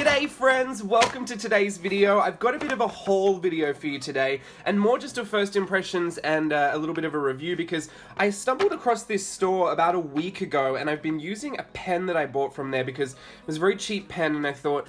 G'day friends, welcome to today's video. I've got a bit of a haul video for you today, and more just of first impressions and a little bit of a review because I stumbled across this store about a week ago and I've been using a pen that I bought from there because it was a very cheap pen and I thought,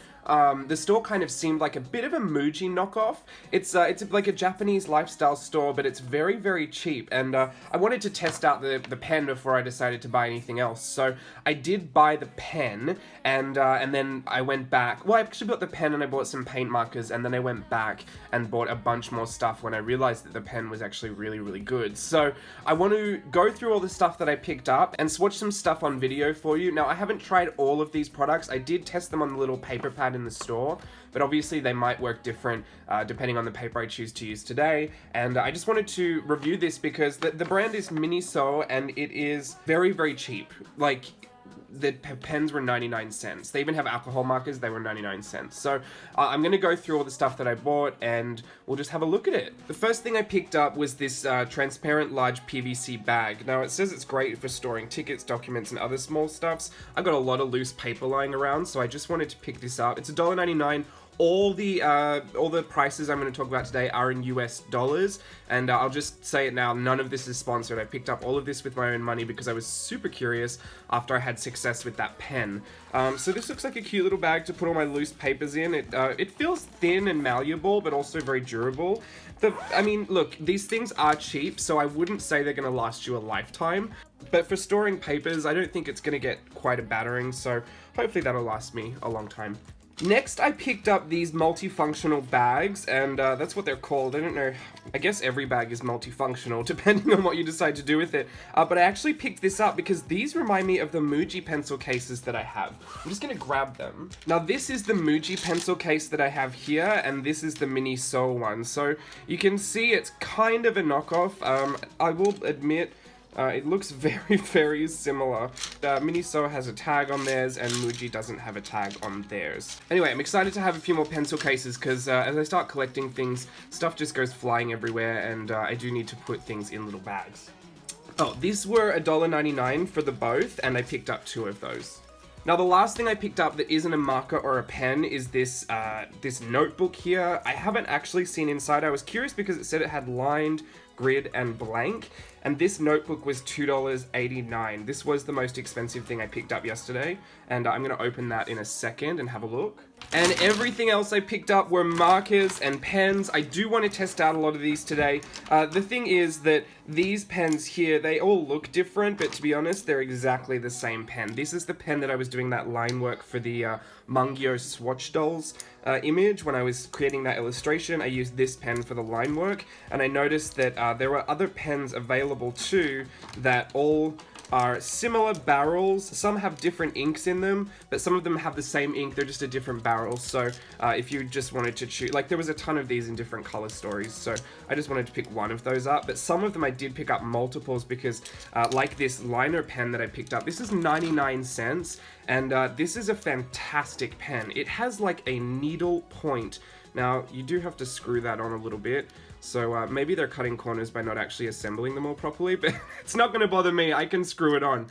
the store kind of seemed like a bit of a Muji knockoff. It's like a Japanese lifestyle store, but it's very, very cheap. And I wanted to test out the pen before I decided to buy anything else. So I did buy the pen, and then I went back. Well, I actually bought the pen and I bought some paint markers, and then I went back and bought a bunch more stuff when I realized that the pen was actually really, really good. So I want to go through all the stuff that I picked up and swatch some stuff on video for you. Now, I haven't tried all of these products. I did test them on the little paper pad in the store, but obviously they might work different depending on the paper I choose to use today. And I just wanted to review this because the brand is MINISO and it is very, very cheap. Like, the pens were 99 cents. They even have alcohol markers, they were 99 cents. So I'm going to go through all the stuff that I bought and we'll just have a look at it. The first thing I picked up was this transparent large PVC bag. Now it says it's great for storing tickets, documents, and other small stuffs. I've got a lot of loose paper lying around, so I just wanted to pick this up. It's $1.99. All the prices I'm going to talk about today are in US dollars, and I'll just say it now, none of this is sponsored. I picked up all of this with my own money because I was super curious after I had success with that pen. So this looks like a cute little bag to put all my loose papers in. It feels thin and malleable, but also very durable. I mean, look, these things are cheap, so I wouldn't say they're going to last you a lifetime. But for storing papers, I don't think it's going to get quite a battering, so hopefully that'll last me a long time. Next, I picked up these multifunctional bags, and that's what they're called. I don't know, I guess every bag is multifunctional, depending on what you decide to do with it. But I actually picked this up because these remind me of the Muji pencil cases that I have. I'm just gonna grab them. Now, this is the Muji pencil case that I have here, and this is the MINISO one. So you can see it's kind of a knockoff. I will admit, it looks very, very similar. MINISO has a tag on theirs and Muji doesn't have a tag on theirs. Anyway, I'm excited to have a few more pencil cases because as I start collecting things, stuff just goes flying everywhere and I do need to put things in little bags. Oh, these were $1.99 for the both and I picked up 2 of those. Now, the last thing I picked up that isn't a marker or a pen is this this notebook here. I haven't actually seen inside. I was curious because it said it had lined, grid, and blank, and this notebook was $2.89. This was the most expensive thing I picked up yesterday, and I'm going to open that in a second and have a look. And everything else I picked up were markers and pens. I do want to test out a lot of these today. The thing is that these pens here, they all look different, but to be honest, they're exactly the same pen. This is the pen that I was doing that line work for the Mangyo Swatch Dolls image. When I was creating that illustration, I used this pen for the line work, and I noticed that there were other pens available too that all are similar barrels. Some have different inks in them, but some of them have the same ink, they're just a different barrel. So if you just wanted to choose, like there was a ton of these in different color stories, so I just wanted to pick one of those up. But some of them I did pick up multiples because like this liner pen that I picked up, this is 99 cents, and this is a fantastic pen. It has like a needle point. Now, you do have to screw that on a little bit, so maybe they're cutting corners by not actually assembling them all properly, but it's not going to bother me, I can screw it on.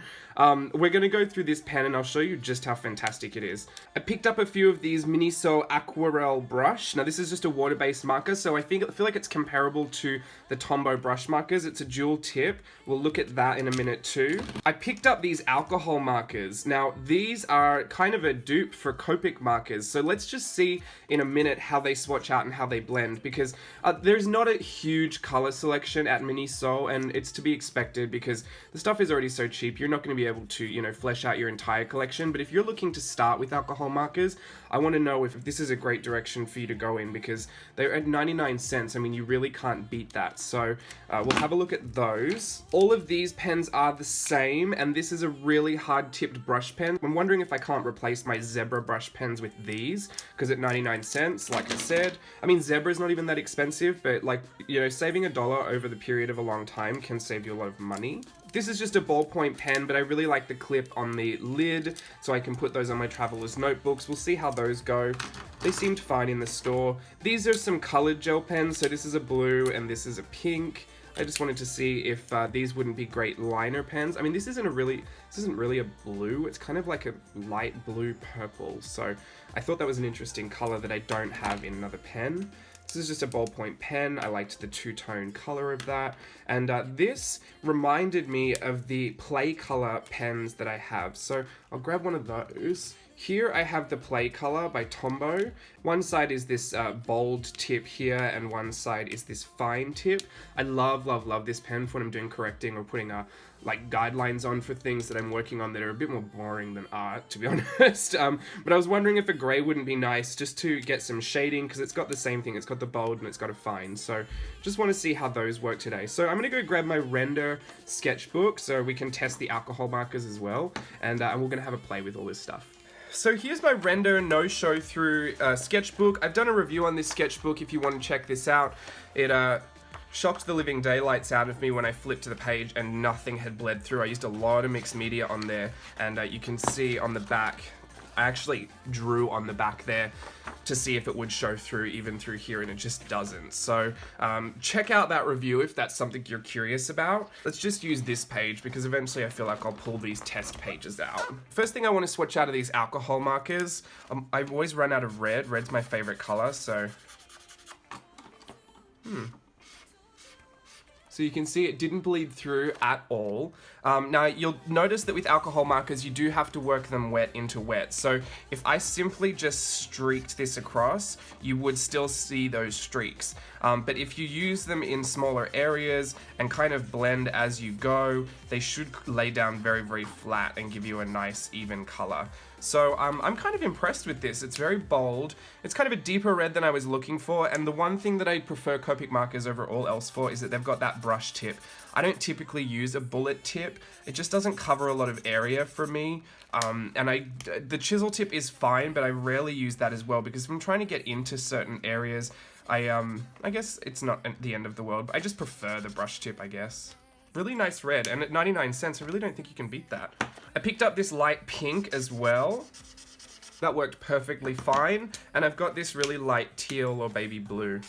We're going to go through this pen and I'll show you just how fantastic it is. I picked up a few of these MINISO Aquarelle brush. Now, this is just a water-based marker, so I feel like it's comparable to the Tombow brush markers. It's a dual tip. We'll look at that in a minute too. I picked up these alcohol markers. Now, these are kind of a dupe for Copic markers, so let's just see in a minute how they swatch out and how they blend, because there's not a huge color selection at MINISO, and it's to be expected because the stuff is already so cheap. You're not going to be able to, you know, flesh out your entire collection, but if you're looking to start with alcohol markers, I want to know if this is a great direction for you to go in because they're at 99 cents. I mean, you really can't beat that. So we'll have a look at those. All of these pens are the same, and this is a really hard tipped brush pen. I'm wondering if I can't replace my Zebra brush pens with these because at 99 cents, like I said, I mean, Zebra is not even that expensive, but like, you know, saving $1 over the period of a long time can save you a lot of money. This is just a ballpoint pen, but I really like the clip on the lid, so I can put those on my traveler's notebooks. We'll see how those go. They seemed fine in the store. These are some colored gel pens, so this is a blue and this is a pink. I just wanted to see if these wouldn't be great liner pens. I mean, this isn't really a blue. It's kind of like a light blue purple. So I thought that was an interesting color that I don't have in another pen. This is just a ballpoint pen. I liked the two-tone color of that. And this reminded me of the Play Color pens that I have. So I'll grab one of those. Here I have the Play Color by Tombow. One side is this bold tip here, and one side is this fine tip. I love, love, love this pen for when I'm doing correcting or putting like guidelines on for things that I'm working on that are a bit more boring than art, to be honest. But I was wondering if a gray wouldn't be nice just to get some shading, because it's got the same thing. It's got the bold and it's got a fine. So just want to see how those work today. So I'm going to go grab my render sketchbook so we can test the alcohol markers as well. And we're going to have a play with all this stuff. So here's my render no show through sketchbook. I've done a review on this sketchbook if you want to check this out. It shocked the living daylights out of me when I flipped to the page and nothing had bled through. I used a lot of mixed media on there, and you can see on the back, I actually drew on the back there to see if it would show through even through here, and it just doesn't. So check out that review if that's something you're curious about. Let's just use this page because eventually I feel like I'll pull these test pages out. First thing I want to swatch out of these alcohol markers. I've always run out of red. Red's my favorite color, so So you can see it didn't bleed through at all. Now you'll notice that with alcohol markers you do have to work them wet into wet. So if I simply just streaked this across, you would still see those streaks. But if you use them in smaller areas and kind of blend as you go, they should lay down very, very flat and give you a nice even color. So I'm kind of impressed with this. It's very bold. It's kind of a deeper red than I was looking for, and the one thing that I prefer Copic markers over all else for is that they've got that brush tip. I don't typically use a bullet tip. It just doesn't cover a lot of area for me. And the chisel tip is fine, but I rarely use that as well because if I'm trying to get into certain areas, I guess it's not the end of the world, but I just prefer the brush tip, I guess. Really nice red, and at 99 cents, I really don't think you can beat that. I picked up this light pink as well. That worked perfectly fine. And I've got this really light teal or baby blue.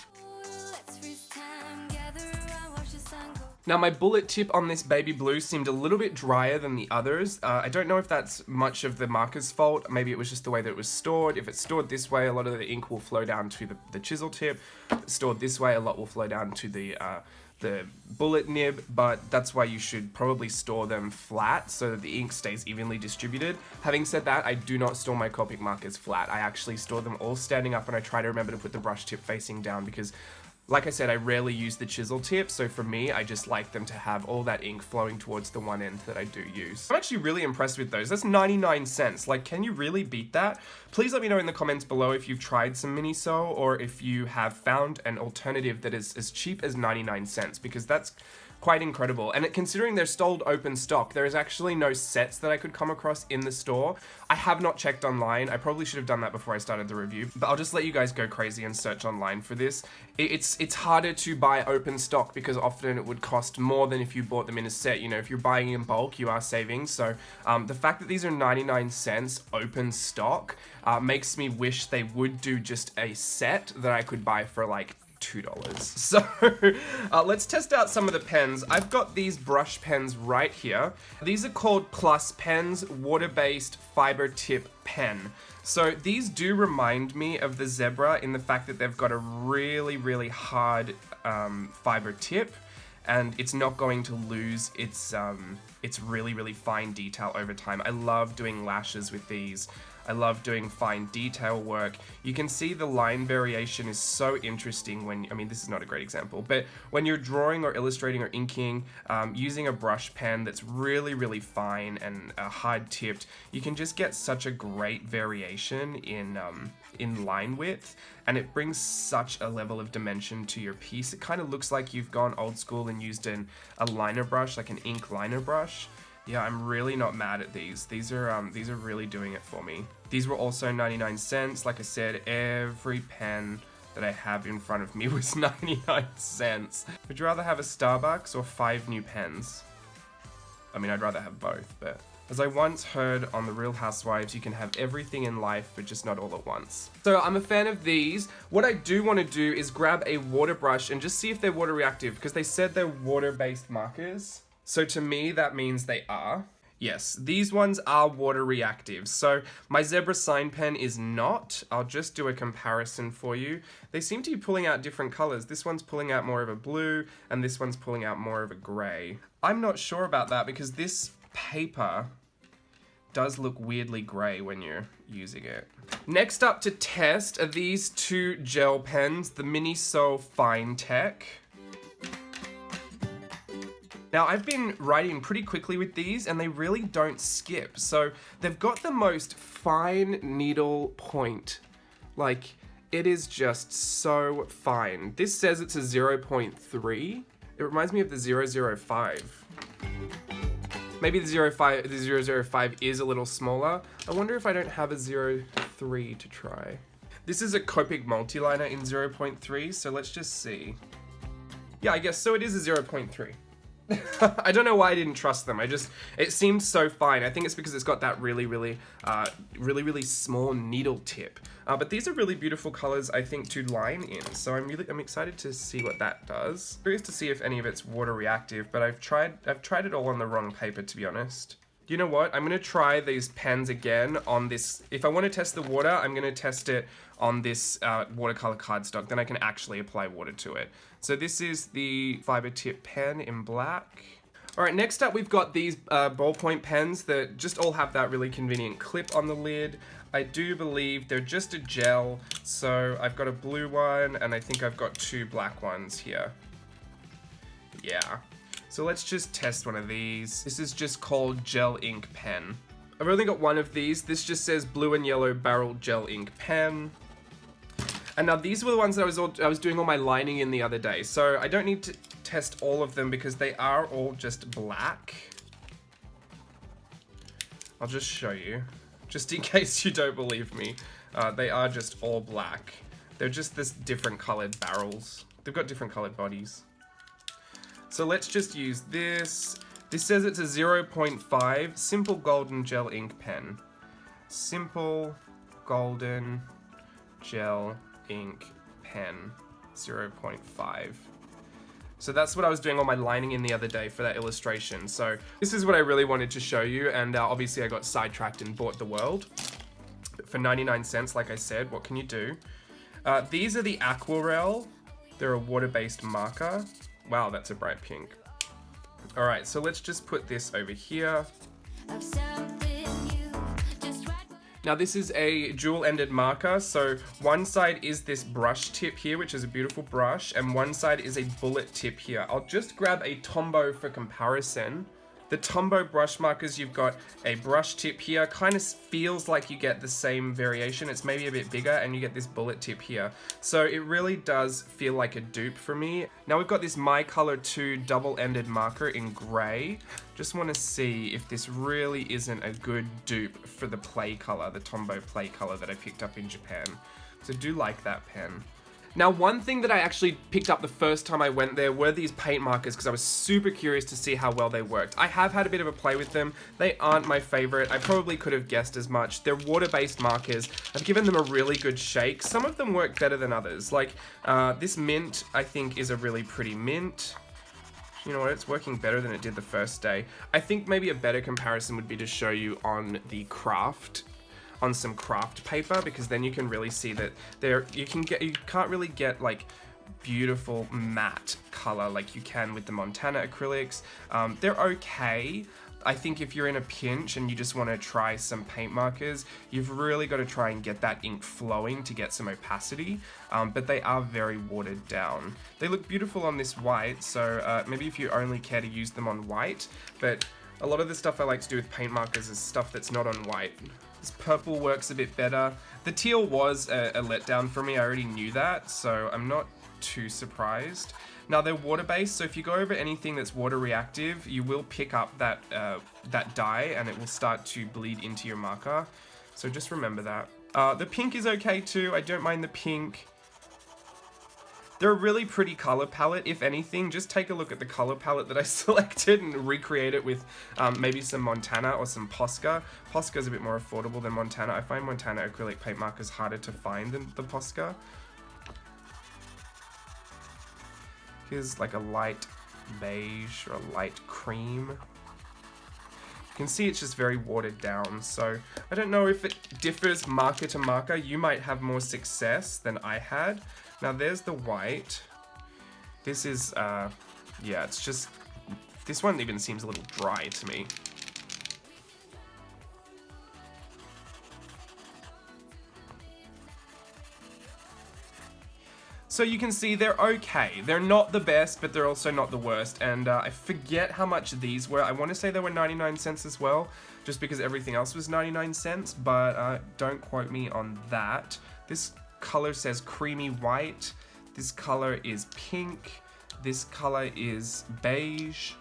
Now my bullet tip on this baby blue seemed a little bit drier than the others. I don't know if that's much of the marker's fault. Maybe it was just the way that it was stored. If it's stored this way, a lot of the ink will flow down to the chisel tip. If it's stored this way, a lot will flow down to the bullet nib, but that's why you should probably store them flat so that the ink stays evenly distributed. Having said that, I do not store my Copic markers flat. I actually store them all standing up, and I try to remember to put the brush tip facing down because, like I said, I rarely use the chisel tip, so for me, I just like them to have all that ink flowing towards the one end that I do use. I'm actually really impressed with those. That's 99 cents. Like, can you really beat that? Please let me know in the comments below if you've tried some MINISO or if you have found an alternative that is as cheap as 99 cents, because that's quite incredible. And considering they're sold open stock, there is actually no sets that I could come across in the store. I have not checked online. I probably should have done that before I started the review, but I'll just let you guys go crazy and search online for this. It's harder to buy open stock because often it would cost more than if you bought them in a set. You know, if you're buying in bulk, you are saving. So the fact that these are 99 cents open stock makes me wish they would do just a set that I could buy for like $2. So let's test out some of the pens. I've got these brush pens right here. These are called Plus Pens water-based fiber tip pen. So these do remind me of the Zebra in the fact that they've got a really, really hard fiber tip, and it's not going to lose its really, really fine detail over time. I love doing lashes with these. I love doing fine detail work. You can see the line variation is so interesting when, I mean, this is not a great example, but when you're drawing or illustrating or inking, using a brush pen that's really, really fine and hard tipped, you can just get such a great variation in line width, and it brings such a level of dimension to your piece. It kind of looks like you've gone old school and used a liner brush, like an ink liner brush. Yeah, I'm really not mad at these. These are really doing it for me. These were also 99 cents. Like I said, every pen that I have in front of me was 99 cents. Would you rather have a Starbucks or 5 new pens? I mean, I'd rather have both, but As I once heard on The Real Housewives, you can have everything in life, but just not all at once. So I'm a fan of these. What I do want to do is grab a water brush and just see if they're water reactive, because they said they're water-based markers. So to me, that means they are. Yes, these ones are water reactive. So my zebra sign pen is not. I'll just do a comparison for you. They seem to be pulling out different colors. This one's pulling out more of a blue and this one's pulling out more of a gray. I'm not sure about that because this paper does look weirdly gray when you're using it. Next up to test are these two gel pens, the MINISO Fine Tech. Now, I've been writing pretty quickly with these and they really don't skip. So they've got the most fine needle point. Like, it is just so fine. This says it's a 0.3. It reminds me of the 005. Maybe the 005 is a little smaller. I wonder if I don't have a 0.3 to try. This is a Copic multiliner in 0.3, so let's just see. Yeah, I guess so it is a 0.3. I don't know why I didn't trust them. It seemed so fine. I think it's because it's got that really small needle tip. But these are really beautiful colors, I think, to line in. So I'm excited to see what that does. Curious to see if any of it's water reactive, but I've tried it all on the wrong paper, to be honest. You know what? I'm gonna try these pens again on this. If I want to test the water, I'm gonna test it on this watercolor cardstock. Then I can actually apply water to it. So this is the fiber tip pen in black. All right, next up we've got these ballpoint pens that just all have that really convenient clip on the lid. I do believe they're just a gel. So I've got a blue one and I think I've got two black ones here. Yeah. So let's just test one of these. This is just called Gel Ink Pen. I've only got one of these. This just says blue and yellow barrel gel ink pen. And now these were the ones that I was doing all my lining in the other day. So I don't need to test all of them because they are all just black. I'll just show you, just in case you don't believe me. They are just all black. They're just this different colored barrels. They've got different colored bodies. So let's just use this. This says it's a 0.5 simple golden gel ink pen. Simple golden gel ink pen, 0.5. So that's what I was doing on my lining in the other day for that illustration. So this is what I really wanted to show you, and obviously I got sidetracked and bought the world. For 99 cents, like I said, what can you do? These are the Aquarel. They're a water-based marker. Wow, that's a bright pink. All right, so let's just put this over here. Now this is a dual-ended marker, so one side is this brush tip here, which is a beautiful brush, and one side is a bullet tip here. I'll just grab a Tombow for comparison. The Tombow brush markers, you've got a brush tip here, kind of feels like you get the same variation. It's maybe a bit bigger and you get this bullet tip here. So it really does feel like a dupe for me. Now we've got this My Color 2 double-ended marker in gray. Just want to see if this really isn't a good dupe for the Play color, the Tombow Play color that I picked up in Japan. So do like that pen. Now, one thing that I actually picked up the first time I went there were these paint markers because I was super curious to see how well they worked. I have had a bit of a play with them. They aren't my favorite. I probably could have guessed as much. They're water-based markers. I've given them a really good shake. Some of them work better than others. Like this mint, I think, is a really pretty mint. You know what, it's working better than it did the first day. I think maybe a better comparison would be to show you on the craft, on some craft paper, because then you can really see that you can't really get like beautiful matte color like you can with the Montana acrylics. They're okay. I think if you're in a pinch and you just want to try some paint markers, you've really got to try and get that ink flowing to get some opacity, but they are very watered down. They look beautiful on this white, so maybe if you only care to use them on white, but a lot of the stuff I like to do with paint markers is stuff that's not on white. This purple works a bit better. The teal was a letdown for me. I already knew that, so I'm not too surprised. Now they're water-based, so if you go over anything that's water reactive, you will pick up that dye and it will start to bleed into your marker. So just remember that. The pink is okay too. I don't mind the pink. They're a really pretty color palette. If anything, just take a look at the color palette that I selected and recreate it with maybe some Montana or some Posca. Posca's a bit more affordable than Montana. I find Montana acrylic paint markers harder to find than the Posca. Here's like a light beige or a light cream. You can see it's just very watered down, so I don't know if it differs marker to marker. You might have more success than I had. Now there's the white. This is, yeah, it's just, this one even seems a little dry to me. So you can see they're okay. They're not the best, but they're also not the worst. And I forget how much these were. I want to say they were 99 cents as well, just because everything else was 99 cents, but don't quote me on that. This color says creamy white. This color is pink. This color is beige.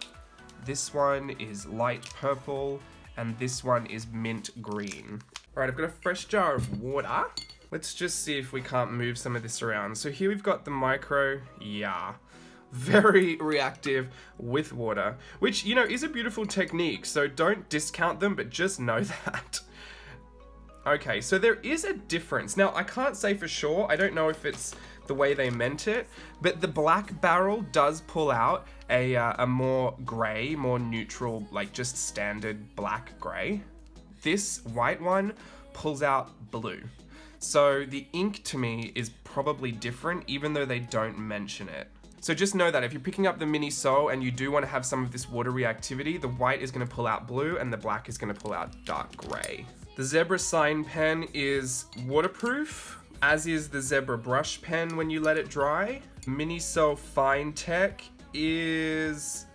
This one is light purple. And this one is mint green. All right, I've got a fresh jar of water. Let's just see if we can't move some of this around. So here we've got the micro, yeah, very reactive with water, which, you know, is a beautiful technique. So don't discount them, but just know that. Okay, so there is a difference. Now, I can't say for sure. I don't know if it's the way they meant it, but the black barrel does pull out a more gray, more neutral, like just standard black gray. This white one pulls out blue. So the ink to me is probably different, even though they don't mention it. So just know that if you're picking up the MINISO and you do want to have some of this water reactivity, the white is going to pull out blue and the black is going to pull out dark gray. The Zebra Sign pen is waterproof, as is the Zebra brush pen when you let it dry. MINISO Fine Tech is,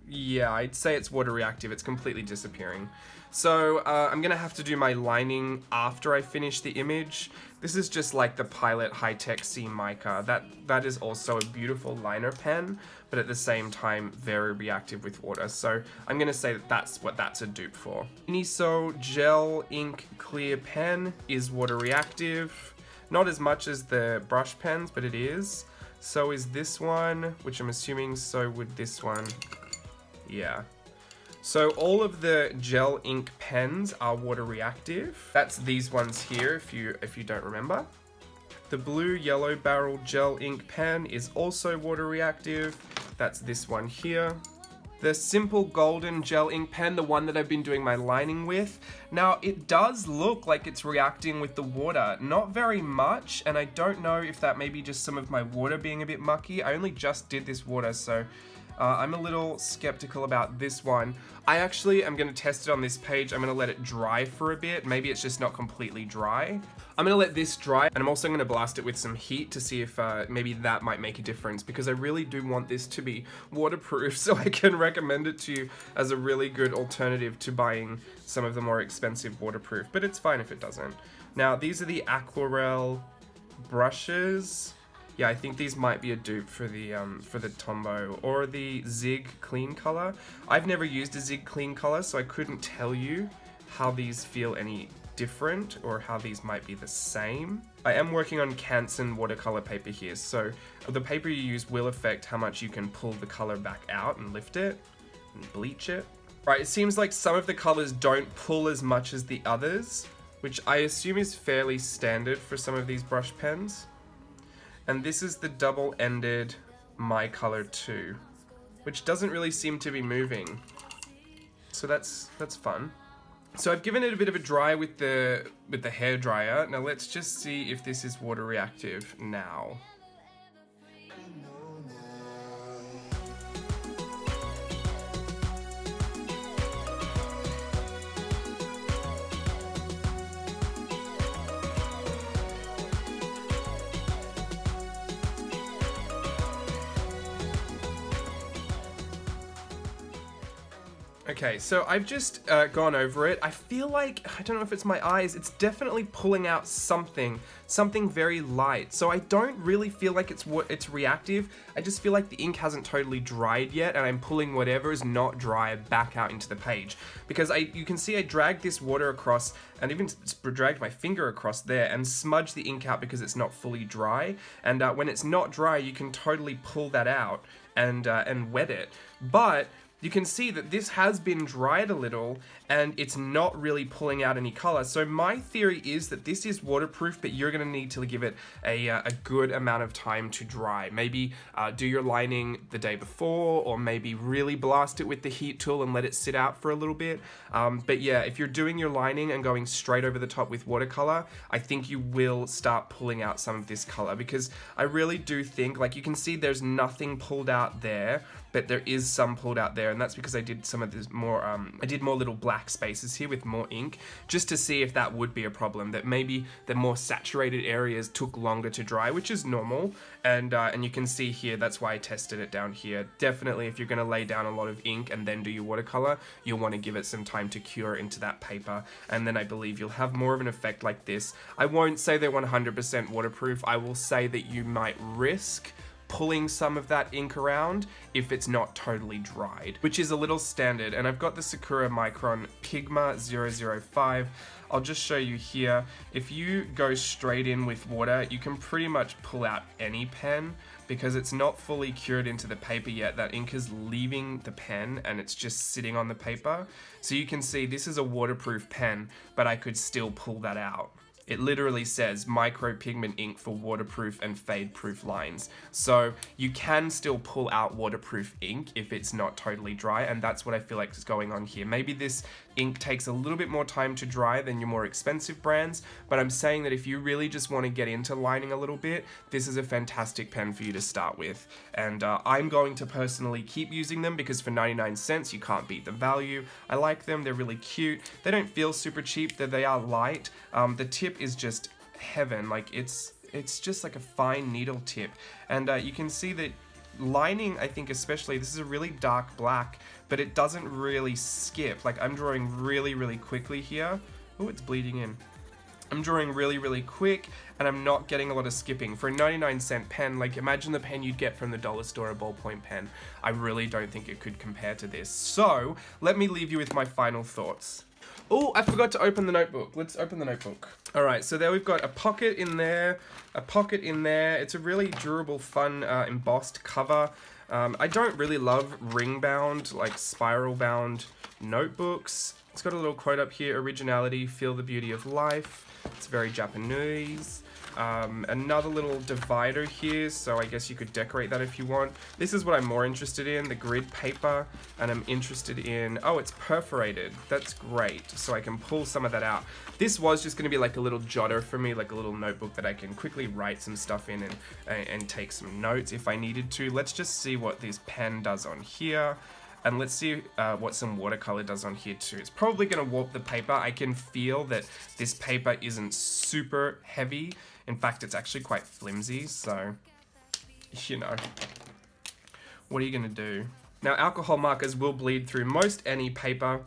yeah, I'd say it's water reactive. It's completely disappearing. So I'm gonna have to do my lining after I finish the image. This is just like the Pilot High-Tech C Mica. That is also a beautiful liner pen, but at the same time, very reactive with water. So I'm gonna say that that's what that's a dupe for. MINISO Gel Ink Clear Pen is water reactive. Not as much as the brush pens, but it is. So is this one, which I'm assuming so would this one. Yeah. So all of the gel ink pens are water reactive. That's these ones here, if you don't remember. The blue yellow barrel gel ink pen is also water reactive. That's this one here. The simple golden gel ink pen, the one that I've been doing my lining with. Now it does look like it's reacting with the water, not very much, and I don't know if that may be just some of my water being a bit mucky. I only just did this water, so I'm a little skeptical about this one. I actually am going to test it on this page. I'm going to let it dry for a bit. Maybe it's just not completely dry. I'm going to let this dry, and I'm also going to blast it with some heat to see if maybe that might make a difference, because I really do want this to be waterproof so I can recommend it to you as a really good alternative to buying some of the more expensive waterproof, but it's fine if it doesn't. Now, these are the Aquarelle brushes. Yeah, I think these might be a dupe for the Tombow or the Zig Clean Color. I've never used a Zig Clean Color, so I couldn't tell you how these feel any different or how these might be the same. I am working on Canson watercolor paper here, so the paper you use will affect how much you can pull the color back out and lift it and bleach it. Right, it seems like some of the colors don't pull as much as the others, which I assume is fairly standard for some of these brush pens. And this is the double-ended My Color 2, which doesn't really seem to be moving. So that's fun. So I've given it a bit of a dry with the hairdryer. Now let's just see if this is water reactive now. Okay, so I've just gone over it. I feel like, I don't know if it's my eyes, it's definitely pulling out something very light. So I don't really feel like it's reactive. I just feel like the ink hasn't totally dried yet, and I'm pulling whatever is not dry back out into the page. Because you can see I dragged this water across, and even dragged my finger across there and smudged the ink out because it's not fully dry. And when it's not dry, you can totally pull that out and wet it. But you can see that this has been dried a little and it's not really pulling out any color. So my theory is that this is waterproof, but you're gonna need to give it a good amount of time to dry. Maybe do your lining the day before, or maybe really blast it with the heat tool and let it sit out for a little bit. But yeah, if you're doing your lining and going straight over the top with watercolor, I think you will start pulling out some of this color, because I really do think, like you can see there's nothing pulled out there, but there is some pulled out there, and that's because I did some of this more, I did more little black spaces here with more ink, just to see if that would be a problem, that maybe the more saturated areas took longer to dry, which is normal, and you can see here, that's why I tested it down here. Definitely, if you're gonna lay down a lot of ink and then do your watercolor, you'll wanna give it some time to cure into that paper, and then I believe you'll have more of an effect like this. I won't say they're 100% waterproof, I will say that you might risk pulling some of that ink around if it's not totally dried, which is a little standard. And I've got the Sakura Micron Pigma 005. I'll just show you here. If you go straight in with water, you can pretty much pull out any pen, because it's not fully cured into the paper yet. That ink is leaving the pen and it's just sitting on the paper. So you can see this is a waterproof pen, but I could still pull that out. It literally says micro pigment ink for waterproof and fade proof lines. So you can still pull out waterproof ink if it's not totally dry, and that's what I feel like is going on here. Maybe this ink takes a little bit more time to dry than your more expensive brands, but I'm saying that if you really just want to get into lining a little bit, this is a fantastic pen for you to start with. And I'm going to personally keep using them, because for 99 cents you can't beat the value. I like them, they're really cute. They don't feel super cheap, that they are light. The tip is just heaven. Like it's just like a fine needle tip, and you can see that lining, I think especially, this is a really dark black, but it doesn't really skip. Like I'm drawing really quickly here. Oh, it's bleeding in. I'm drawing really quick, and I'm not getting a lot of skipping. For a 99-cent pen, like imagine the pen you'd get from the dollar store, a ballpoint pen. I really don't think it could compare to this. So let me leave you with my final thoughts. Oh, I forgot to open the notebook. Let's open the notebook. All right, so there we've got a pocket in there, a pocket in there. It's a really durable, fun, embossed cover. I don't really love ring-bound, like spiral-bound notebooks. It's got a little quote up here: originality, feel the beauty of life. It's very Japanese. Another little divider here, so I guess you could decorate that if you want. This is what I'm more interested in, the grid paper, and I'm interested in, oh, it's perforated. That's great, so I can pull some of that out. This was just going to be like a little jotter for me, like a little notebook that I can quickly write some stuff in and take some notes if I needed to. Let's just see what this pen does on here. And let's see what some watercolor does on here too. It's probably gonna warp the paper. I can feel that this paper isn't super heavy. In fact, it's actually quite flimsy, so, you know, what are you gonna do? Now, alcohol markers will bleed through most any paper,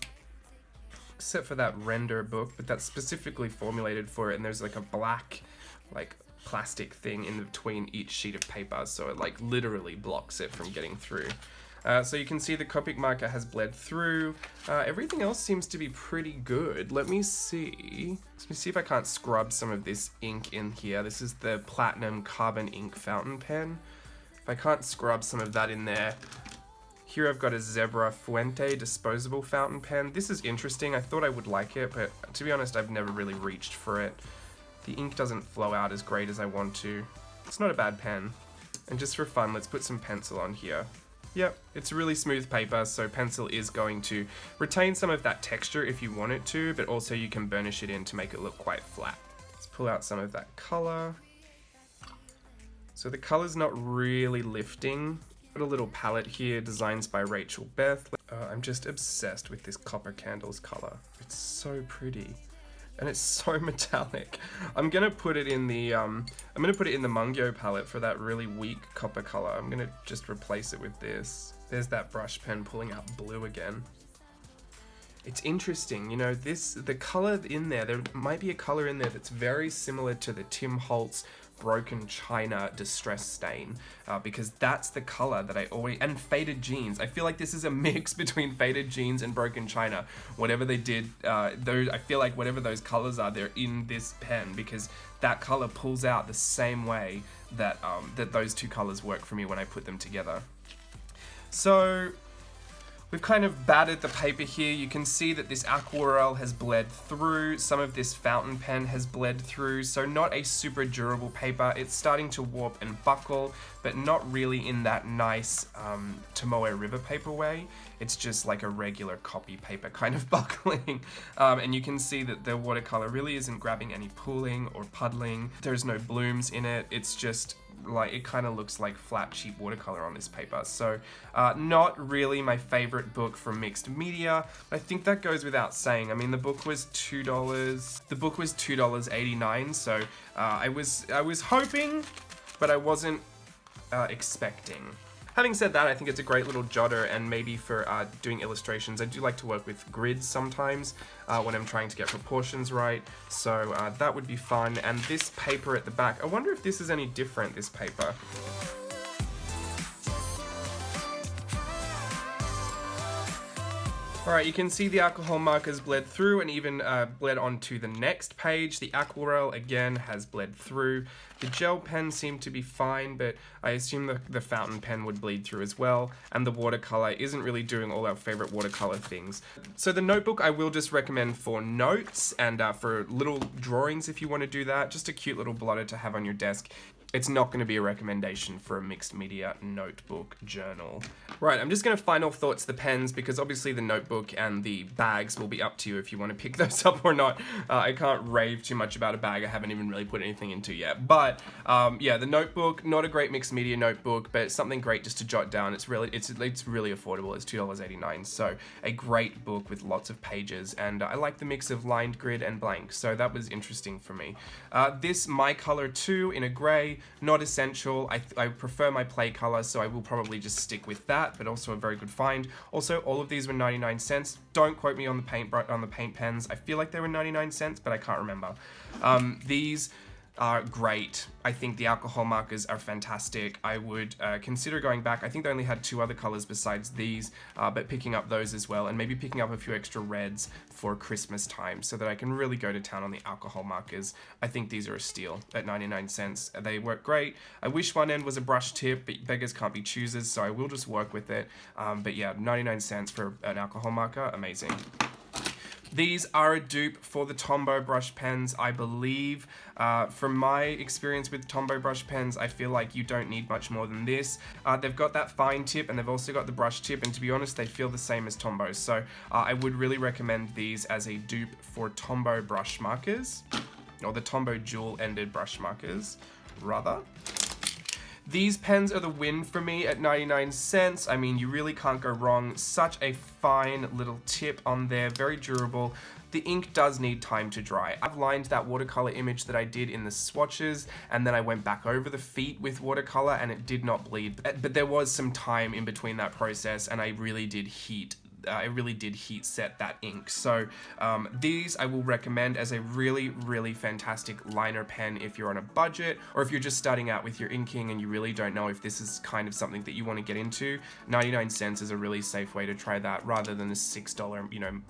except for that render book, but that's specifically formulated for it, and there's like a black, like, plastic thing in between each sheet of paper, so it like literally blocks it from getting through. So you can see the Copic marker has bled through. Everything else seems to be pretty good. Let me see if I can't scrub some of this ink in here. This is the Platinum Carbon Ink fountain pen. If I can't scrub some of that in there. Here I've got a Zebra Fuente disposable fountain pen. This is interesting. I thought I would like it, but to be honest, I've never really reached for it. The ink doesn't flow out as great as I want to. It's not a bad pen. And just for fun, let's put some pencil on here. Yep, it's really smooth paper, so pencil is going to retain some of that texture if you want it to, but also you can burnish it in to make it look quite flat. Let's pull out some of that color. So the color's not really lifting. Got a little palette here, designs by Rachel Beth. I'm just obsessed with this Copper Candles color. It's so pretty. And it's so metallic. I'm gonna put it in the Mungyo palette for that really weak copper color. I'm gonna just replace it with this. There's that brush pen pulling out blue again. It's interesting, you know, the color in there might be a color in there that's very similar to the Tim Holtz Broken China Distress Stain, because that's the color that I always, and Faded Jeans. I feel like this is a mix between Faded Jeans and Broken China. Whatever they did, I feel like whatever those colors are, they're in this pen, because that color pulls out the same way that, that those two colors work for me when I put them together. So we've kind of battered the paper here. You can see that this aquarelle has bled through. Some of this fountain pen has bled through, so not a super durable paper. It's starting to warp and buckle, but not really in that nice Tomoe River paper way. It's just like a regular copy paper kind of buckling. And you can see that the watercolor really isn't grabbing any pooling or puddling. There's no blooms in it. It's just like, it kind of looks like flat, cheap watercolor on this paper. So not really my favorite book from mixed media. I think that goes without saying. I mean, the book was $2. The book was $2.89. So I was hoping, but I wasn't expecting. Having said that, I think it's a great little jotter, and maybe for doing illustrations. I do like to work with grids sometimes when I'm trying to get proportions right, so that would be fun. And this paper at the back, I wonder if this is any different, this paper. Alright, you can see the alcohol markers bled through and even bled onto the next page. The aquarelle, again, has bled through. The gel pen seemed to be fine, but I assume the fountain pen would bleed through as well, and the watercolor isn't really doing all our favorite watercolor things. So the notebook I will just recommend for notes and for little drawings if you want to do that. Just a cute little blotter to have on your desk. It's not going to be a recommendation for a mixed media notebook journal. Right, I'm just going to final thoughts the pens, because obviously the notebook and the bags will be up to you if you want to pick those up or not. I can't rave too much about a bag I haven't even really put anything into yet. But yeah, the notebook, not a great mixed media notebook, but it's something great just to jot down. It's really affordable. It's $2.89, so a great book with lots of pages, and I like the mix of lined, grid, and blank, so that was interesting for me. This My Color 2 in a gray, not essential. I prefer my play color, so I will probably just stick with that, but also a very good find. Also, all of these were 99 cents. Don't quote me on the paint pens. I feel like they were 99 cents, but I can't remember. These are great. I think the alcohol markers are fantastic. I would consider going back. I think they only had 2 other colors besides these, but picking up those as well, and maybe picking up a few extra reds for Christmas time so that I can really go to town on the alcohol markers. I think these are a steal at 99 cents. They work great. I wish one end was a brush tip, but beggars can't be choosers, so I will just work with it. But yeah, 99 cents for an alcohol marker, amazing. These are a dupe for the Tombow brush pens, I believe. From my experience with Tombow brush pens, I feel like you don't need much more than this. They've got that fine tip, and they've also got the brush tip, and to be honest, they feel the same as Tombow. So I would really recommend these as a dupe for Tombow brush markers, or the Tombow dual-ended brush markers, rather. These pens are the win for me at 99 cents. I mean, you really can't go wrong. Such a fine little tip on there, very durable. The ink does need time to dry. I've lined that watercolor image that I did in the swatches, and then I went back over the feet with watercolor, and it did not bleed. But there was some time in between that process, and I really did heat set that ink. So these I will recommend as a really, really fantastic liner pen if you're on a budget, or if you're just starting out with your inking and you really don't know if this is kind of something that you want to get into. 99 cents is a really safe way to try that, rather than a $6, you know,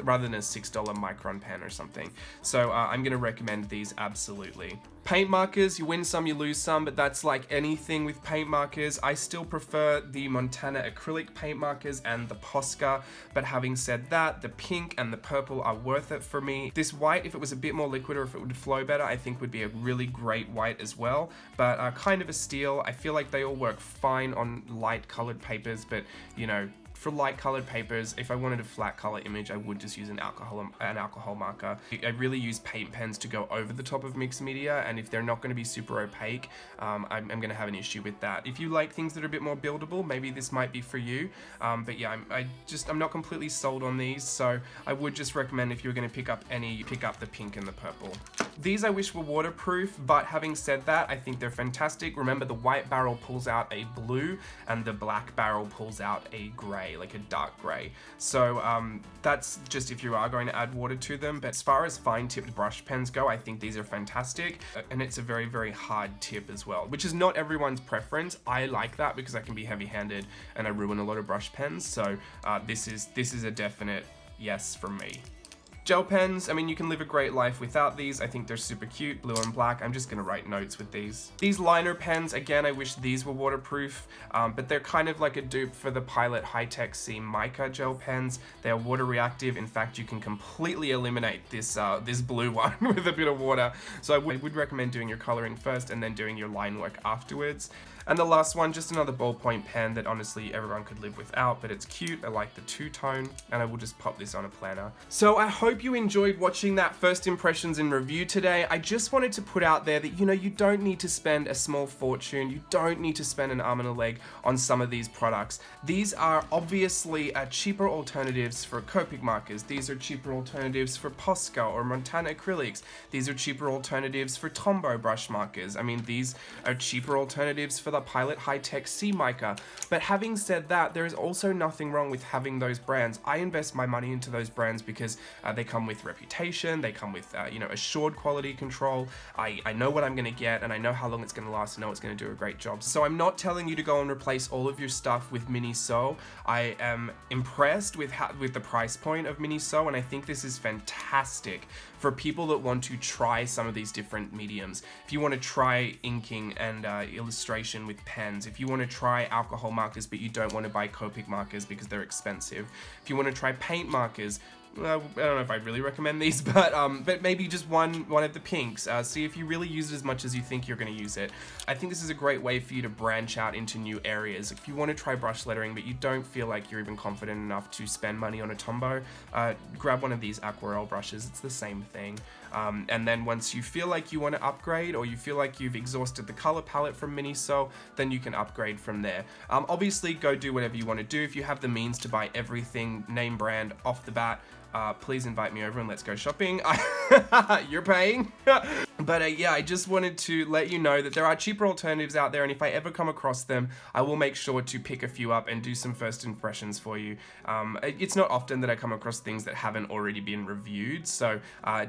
rather than a $6 Micron pen or something. So I'm gonna recommend these absolutely. Paint markers, you win some, you lose some, but that's like anything with paint markers. I still prefer the Montana acrylic paint markers and the Posca, but having said that, the pink and the purple are worth it for me. This white, if it was a bit more liquid or if it would flow better, I think would be a really great white as well, but kind of a steal. I feel like they all work fine on light colored papers, but you know, for light colored papers, if I wanted a flat color image, I would just use an alcohol marker. I really use paint pens to go over the top of mixed media, and if they're not going to be super opaque, I'm going to have an issue with that. If you like things that are a bit more buildable, maybe this might be for you. But yeah, I'm not completely sold on these, so I would just recommend if you're going to pick up any, pick up the pink and the purple. These I wish were waterproof, but having said that, I think they're fantastic. Remember, the white barrel pulls out a blue and the black barrel pulls out a gray, like a dark gray. So that's just if you are going to add water to them. But as far as fine tipped brush pens go, I think these are fantastic. And it's a very, very hard tip as well, which is not everyone's preference. I like that because I can be heavy handed and I ruin a lot of brush pens. So this is a definite yes from me. Gel pens, I mean, you can live a great life without these. I think they're super cute, blue and black. I'm just gonna write notes with these. These liner pens, again, I wish these were waterproof, but they're kind of like a dupe for the Pilot High-Tech C mica gel pens. They are water reactive. In fact, you can completely eliminate this this blue one with a bit of water. So I would recommend doing your coloring first and then doing your line work afterwards. And the last one, just another ballpoint pen that honestly everyone could live without, but it's cute. I like the two-tone, and I will just pop this on a planner. So I hope you enjoyed watching that first impressions and review today. I just wanted to put out there that, you know, you don't need to spend a small fortune. You don't need to spend an arm and a leg on some of these products. These are obviously cheaper alternatives for Copic markers. These are cheaper alternatives for Posca or Montana acrylics. These are cheaper alternatives for Tombow brush markers. I mean, these are cheaper alternatives for the Pilot High-Tech C mica. But having said that, there is also nothing wrong with having those brands. I invest my money into those brands because they come with reputation, they come with you know, assured quality control. I know what I'm gonna get and I know how long it's gonna last. I know it's gonna do a great job. So I'm not telling you to go and replace all of your stuff with MINISO. I am impressed with the price point of MINISO, and I think this is fantastic for people that want to try some of these different mediums. If you want to try inking and illustration with pens, if you want to try alcohol markers but you don't want to buy Copic markers because they're expensive, if you want to try paint markers, I don't know if I'd really recommend these, but maybe just one of the pinks. See if you really use it as much as you think you're going to use it. I think this is a great way for you to branch out into new areas. If you want to try brush lettering, but you don't feel like you're even confident enough to spend money on a Tombow, grab one of these aquarelle brushes. It's the same thing. And then once you feel like you want to upgrade, or you feel like you've exhausted the color palette from MINISO, then you can upgrade from there. Obviously, go do whatever you want to do. If you have the means to buy everything name brand off the bat, please invite me over and let's go shopping. You're paying. But yeah, I just wanted to let you know that there are cheaper alternatives out there, and if I ever come across them, I will make sure to pick a few up and do some first impressions for you. It's not often that I come across things that haven't already been reviewed, so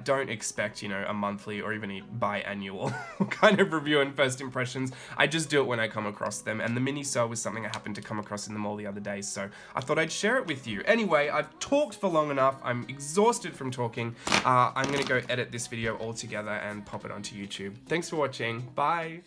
don't expect, you know, a monthly or even a biannual kind of review and first impressions. I just do it when I come across them, and the MINISO was something I happened to come across in the mall the other day, so I thought I'd share it with you. Anyway, I've talked for long enough. I'm exhausted from talking. I'm gonna go edit this video all together and pop it onto YouTube. Thanks for watching. Bye.